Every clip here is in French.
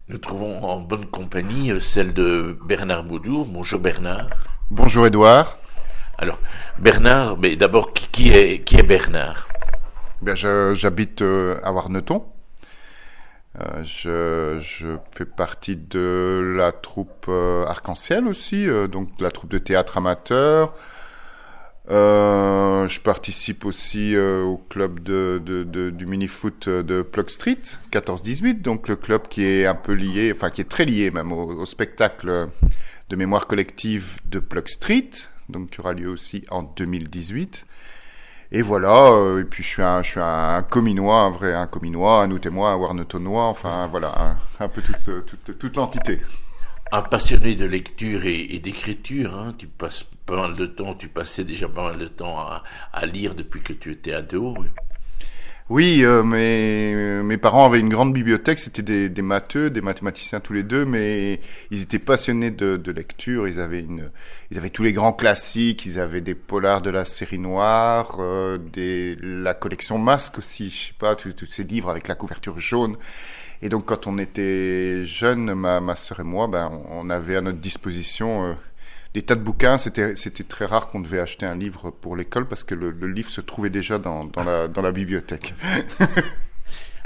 Nous trouvons en bonne compagnie celle de Bernard Baudour. Bonjour Bernard. Bonjour Edouard. Alors, Bernard, mais d'abord, qui est Bernard? J'habite à Warneton. Je fais partie de la troupe Arc-en-Ciel aussi, donc la troupe de théâtre amateur. Je participe aussi au club du mini-foot de Plug Street, 14-18, donc le club qui est un peu lié, enfin qui est très lié même au spectacle de mémoire collective de Plug Street, donc qui aura lieu aussi en 2018. Et voilà, et puis je suis un cominois, un cominois, un outémois, un warnetonnois, enfin voilà, un peu toute l'entité. Un passionné de lecture et d'écriture, hein. Tu passes pas mal de temps, tu passais déjà pas mal de temps à lire depuis que tu étais ado. Oui, mes parents avaient une grande bibliothèque, c'était des matheux, des mathématiciens tous les deux, mais ils étaient passionnés de lecture, ils avaient tous les grands classiques, ils avaient des polars de la série noire, la collection Masque aussi, je sais pas, tous ces livres avec la couverture jaune. Et donc quand on était jeunes, ma sœur et moi, on avait à notre disposition des tas de bouquins. C'était très rare qu'on devait acheter un livre pour l'école parce que le livre se trouvait déjà dans la bibliothèque.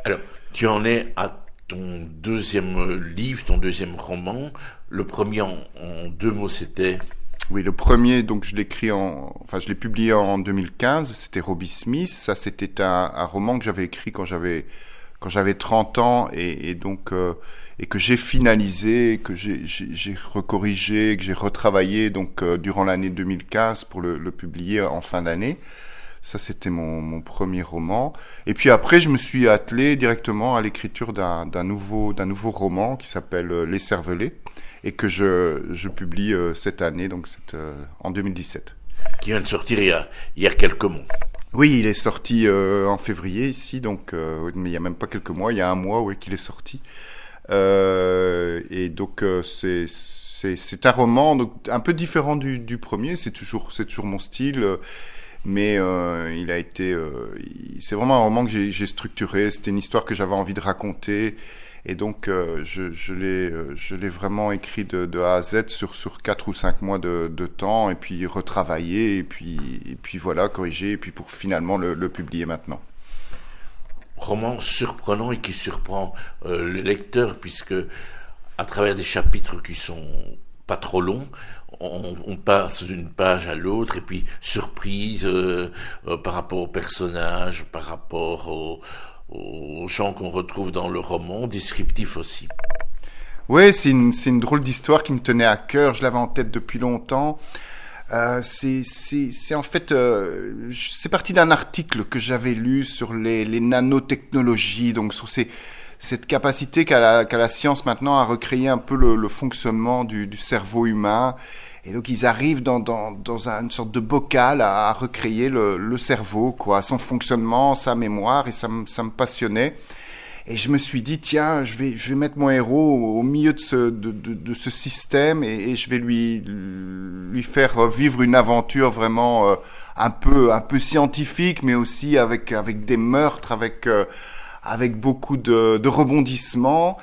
Alors, tu en es à ton deuxième livre, ton deuxième roman. Le premier en deux mots, c'était... Oui, le premier, donc je l'ai publié en 2015. C'était Robbie Smith. Ça, c'était un roman que j'avais écrit quand j'avais 30 ans et donc et que j'ai finalisé, que j'ai recorrigé, que j'ai retravaillé donc durant l'année 2015 pour le publier en fin d'année. Ça, c'était mon premier roman. Et puis après, je me suis attelé directement à l'écriture d'un nouveau roman qui s'appelle Les Cervelets et que je publie cette année, donc en 2017. Qui vient de sortir il y a quelques mois. Oui, il est sorti en février ici, donc mais il y a même pas quelques mois, il y a un mois qu'il est sorti. Et donc c'est un roman donc un peu différent du premier. C'est toujours mon style, mais c'est vraiment un roman que j'ai structuré. C'était une histoire que j'avais envie de raconter. Et donc, je l'ai vraiment écrit de A à Z sur 4 ou 5 mois de temps, et puis retravaillé, et puis voilà, corrigé, et puis pour finalement le publier maintenant. Roman surprenant et qui surprend le lecteur, puisque à travers des chapitres qui sont pas trop longs, on passe d'une page à l'autre, et puis surprise par rapport aux personnages, par rapport aux gens qu'on retrouve dans le roman, descriptif aussi. Ouais, c'est une drôle d'histoire qui me tenait à cœur. Je l'avais en tête depuis longtemps. C'est en fait, c'est parti d'un article que j'avais lu sur les nanotechnologies, donc sur cette capacité qu'a la science maintenant à recréer un peu le fonctionnement du cerveau humain. Et donc ils arrivent dans une sorte de bocal à recréer le cerveau, quoi, son fonctionnement, sa mémoire, et ça me passionnait. Et je me suis dit, tiens, je vais mettre mon héros au milieu de ce système et je vais lui faire vivre une aventure vraiment un peu scientifique, mais aussi avec des meurtres, avec beaucoup de rebondissements.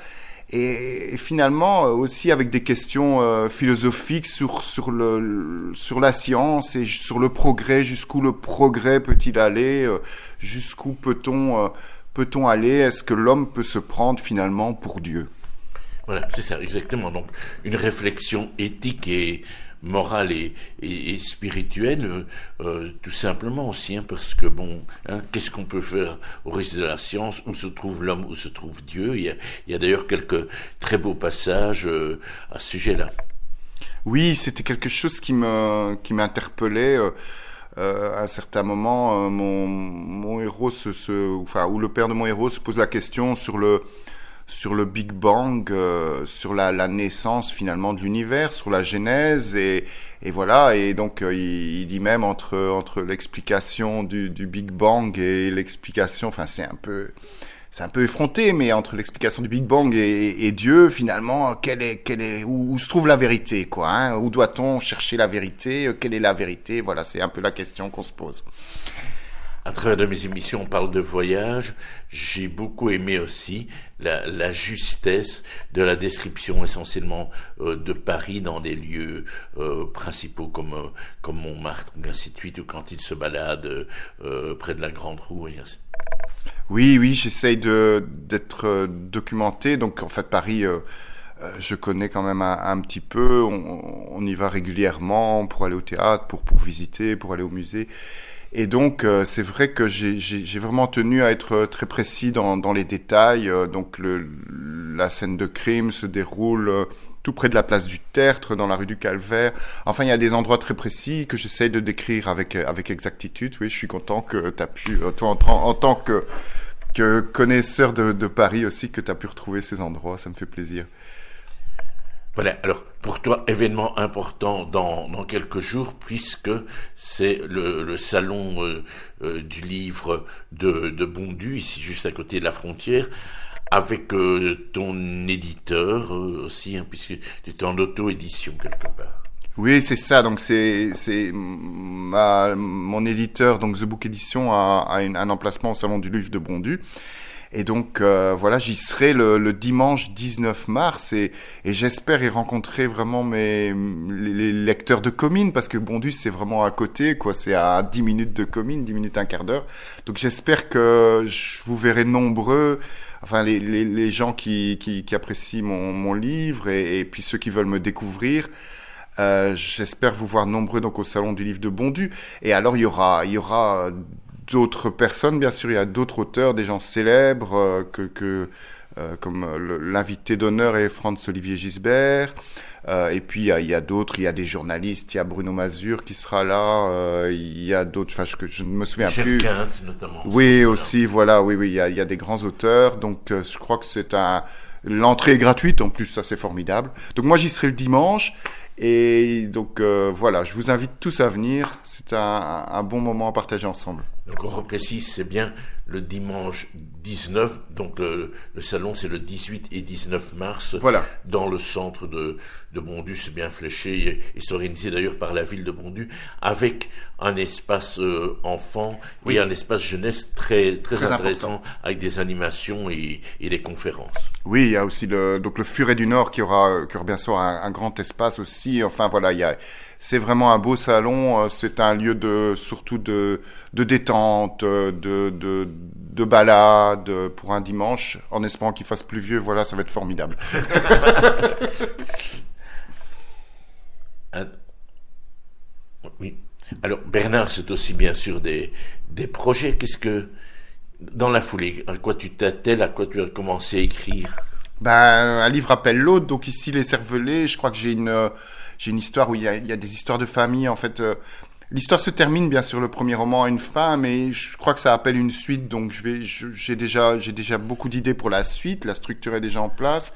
Et finalement aussi avec des questions philosophiques sur la science et sur le progrès, jusqu'où le progrès peut-il aller, jusqu'où peut-on aller, est-ce que l'homme peut se prendre finalement pour Dieu? Voilà, c'est ça, exactement. Donc, une réflexion éthique et morale et spirituelle, tout simplement aussi, hein, parce que bon, hein, qu'est-ce qu'on peut faire au risque de la science? Où se trouve l'homme? Où se trouve Dieu? Il y a d'ailleurs quelques très beaux passages à ce sujet-là. Oui, c'était quelque chose qui m'interpellait. À un certain moment, mon héros ou le père de mon héros se pose la question sur le Big Bang, sur la naissance finalement de l'univers, sur la genèse et voilà. Et donc il dit même entre l'explication du Big Bang et l'explication, enfin c'est un peu effronté, mais entre l'explication du Big Bang et Dieu, finalement, où se trouve la vérité, quoi, hein? Où doit-on chercher la vérité? Quelle est la vérité? Voilà, c'est un peu la question qu'on se pose. à travers de mes émissions, on parle de voyage. J'ai beaucoup aimé aussi la justesse de la description essentiellement de Paris dans des lieux principaux comme Montmartre, et ainsi de suite, ou quand il se balade près de la Grande Roue. Et ainsi. Oui, j'essaye d'être documenté. Donc en fait, Paris, je connais quand même un petit peu. On y va régulièrement pour aller au théâtre, pour visiter, pour aller au musée. Et donc c'est vrai que j'ai vraiment tenu à être très précis dans les détails. Donc la scène de crime se déroule tout près de la place du Tertre, dans la rue du Calvaire. Enfin, il y a des endroits très précis que j'essaye de décrire avec exactitude. Oui, je suis content que tu as pu, toi en tant que connaisseur de Paris aussi, que tu as pu retrouver ces endroits. Ça me fait plaisir. Voilà, alors pour toi, événement important dans quelques jours, puisque c'est le salon du livre de Bondu, ici juste à côté de la frontière, avec ton éditeur aussi, hein, puisque tu es en auto-édition quelque part. Oui, c'est ça. Donc c'est mon éditeur, donc The Book Edition, a un emplacement au salon du livre de Bondu. Et donc voilà, j'y serai le dimanche 19 mars et j'espère y rencontrer vraiment les lecteurs de Comines, parce que Bondu c'est vraiment à côté, quoi. C'est à 10 minutes de Comines, 10 minutes, un quart d'heure. Donc j'espère que je vous verrai nombreux, enfin les gens qui apprécient mon livre et puis ceux qui veulent me découvrir. J'espère vous voir nombreux donc au salon du livre de Bondu. Et alors il y aura d'autres personnes, bien sûr, il y a d'autres auteurs, des gens célèbres comme l'invité d'honneur est Franz-Olivier Gisbert. Et puis il y a d'autres, il y a des journalistes, il y a Bruno Mazur qui sera là, il y a d'autres, enfin je ne me souviens plus. Quinte, notamment. Oui, aussi, voilà, oui, il y a des grands auteurs. Donc je crois que l'entrée est gratuite, en plus ça c'est formidable. Donc moi j'y serai le dimanche. Et donc voilà, je vous invite tous à venir. C'est un bon moment à partager ensemble. Donc on reprécise, c'est bien le dimanche 19, donc le salon c'est le 18 et 19 mars, voilà. Dans le centre de Bondu, c'est bien fléché, et c'est organisé d'ailleurs par la ville de Bondu, avec un espace enfant et un espace jeunesse très intéressant, important, avec des animations et des conférences. Oui, il y a aussi le Furet du Nord qui aura bien sûr un grand espace aussi. Enfin voilà, c'est vraiment un beau salon. C'est un lieu surtout de détente, de balade pour un dimanche, en espérant qu'il fasse pluvieux. Voilà, ça va être formidable. Oui. Alors Bernard, c'est aussi bien sûr des projets. Qu'est-ce que, dans la foulée, à quoi tu t'attelles, à quoi tu as commencé à écrire? Un livre appelle l'autre. Donc ici, Les Cervelets. Je crois que j'ai une histoire où il y a des histoires de famille. En fait, l'histoire se termine bien sûr, le premier roman a une fin, mais je crois que ça appelle une suite. Donc j'ai déjà beaucoup d'idées pour la suite. La structure est déjà en place.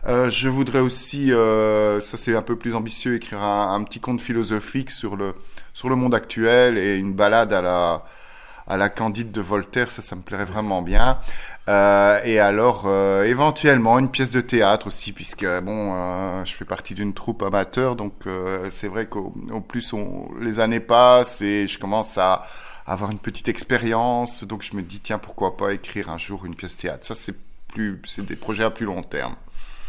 Je voudrais aussi, ça c'est un peu plus ambitieux, écrire un petit conte philosophique sur le monde actuel et une balade à la Candide de Voltaire. Ça me plairait vraiment bien. Et alors éventuellement une pièce de théâtre aussi, puisque je fais partie d'une troupe amateur, donc c'est vrai qu'au plus les années passent et je commence à avoir une petite expérience, donc je me dis tiens, pourquoi pas écrire un jour une pièce de théâtre. Ça c'est des projets à plus long terme.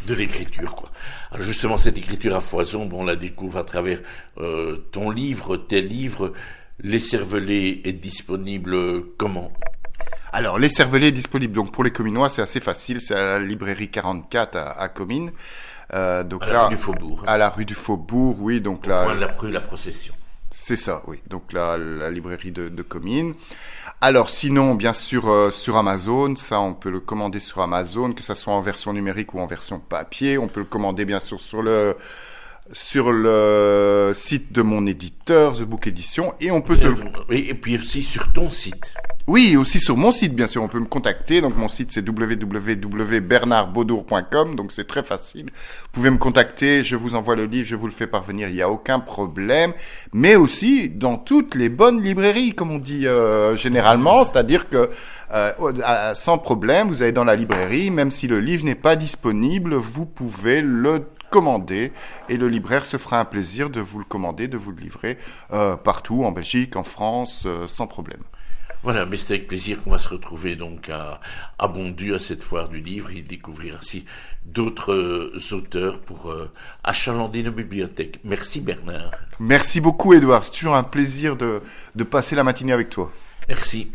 De l'écriture, quoi. Alors justement, cette écriture à foison, on la découvre à travers tes livres. Les Cervelets est disponible comment? Alors, Les Cervelets est disponible donc pour les Cominois, c'est assez facile, c'est à la librairie 44 à Comines. Donc la rue du Faubourg. À la rue du Faubourg, oui. Donc là, au coin de la rue La Procession. C'est ça, oui. Donc la librairie de Comines. Alors sinon, bien sûr, sur Amazon, ça on peut le commander sur Amazon, que ça soit en version numérique ou en version papier. On peut le commander bien sûr sur le site de mon éditeur, The Book Edition, et on peut et puis aussi sur ton site. Oui, aussi sur mon site, bien sûr, on peut me contacter. Donc mon site c'est www.bernardbaudour.com, donc c'est très facile. Vous pouvez me contacter, je vous envoie le livre, je vous le fais parvenir, il n'y a aucun problème. Mais aussi dans toutes les bonnes librairies, comme on dit généralement, c'est-à-dire que sans problème, vous allez dans la librairie, même si le livre n'est pas disponible, vous pouvez le commander et le libraire se fera un plaisir de vous le commander, de vous le livrer partout, en Belgique, en France, sans problème. Voilà, mais c'est avec plaisir qu'on va se retrouver donc à Bondu, à cette foire du livre, et découvrir ainsi d'autres auteurs pour achalander nos bibliothèques. Merci Bernard. Merci beaucoup, Édouard. C'est toujours un plaisir de passer la matinée avec toi. Merci.